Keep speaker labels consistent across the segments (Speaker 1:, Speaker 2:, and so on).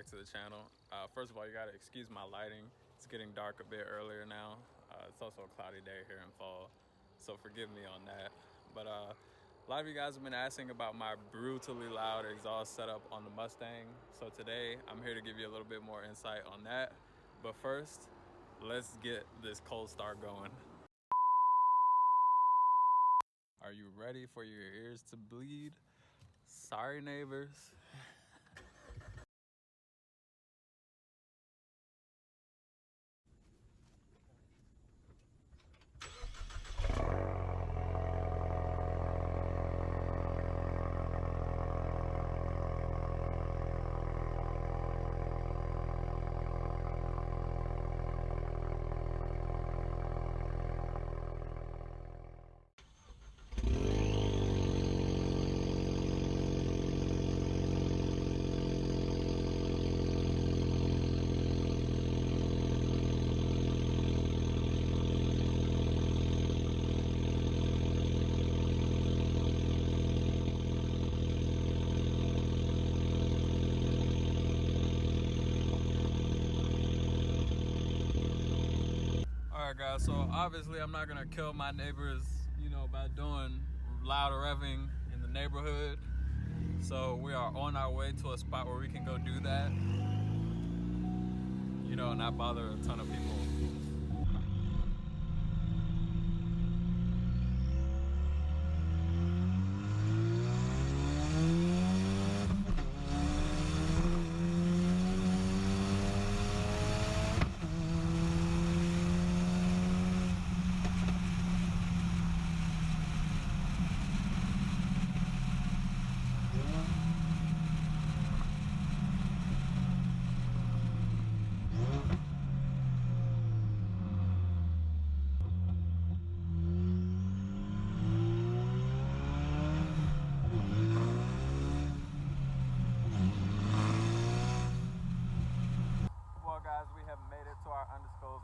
Speaker 1: back to the channel. First of all, you gotta excuse my lighting. It's getting dark a bit earlier now. It's also a cloudy day here in fall, so forgive me on that. But a lot of you guys have been asking about my brutally loud exhaust setup on the Mustang. So today I'm here to give you a little bit more insight on that. But first, let's get this cold start going. Are you ready for your ears to bleed? Sorry, neighbors. Alright guys, so obviously I'm not gonna kill my neighbors, by doing loud revving in the neighborhood. So we are on our way to a spot where we can go do that, and not bother a ton of people.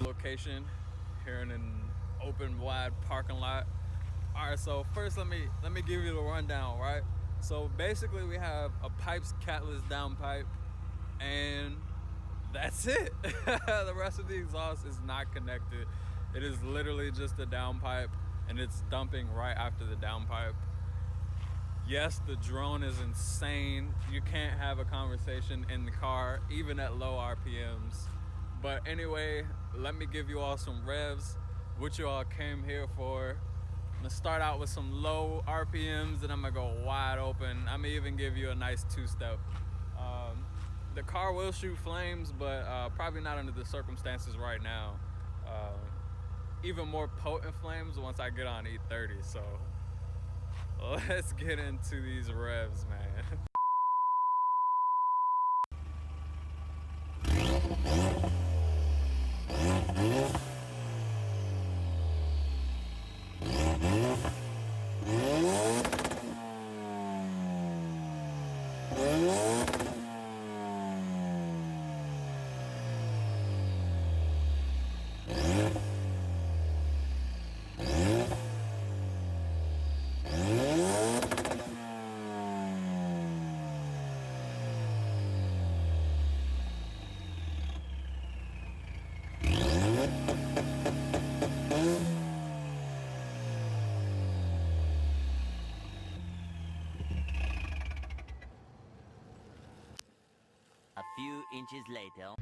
Speaker 1: Location here in an open wide parking lot. All right, so first let me give you the rundown, right? So basically we have a pipes catless downpipe and that's it. The rest of the exhaust is not connected. It is literally just a downpipe and it's dumping right after the downpipe. Yes, the drone is insane. You can't have a conversation in the car even at low RPMs. But anyway, let me give you all some revs, what you all came here for. I'm gonna start out with some low RPMs, and I'm gonna go wide open. I'm gonna even give you a nice two-step. The car will shoot flames, but probably not under the circumstances right now. Even more potent flames once I get on E30, so let's get into these revs, man.
Speaker 2: A few inches later.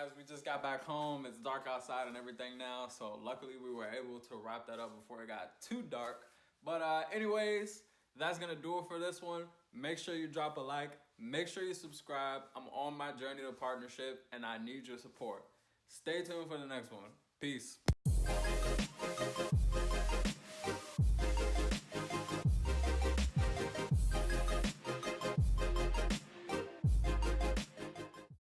Speaker 1: guys, we just got back home. It's dark outside and everything now, so luckily we were able to wrap that up before it got too dark. But anyways, that's gonna do it for this one. Make sure you drop a like, make sure you subscribe. I'm on my journey to partnership and I need your support. Stay tuned for the next one. Peace.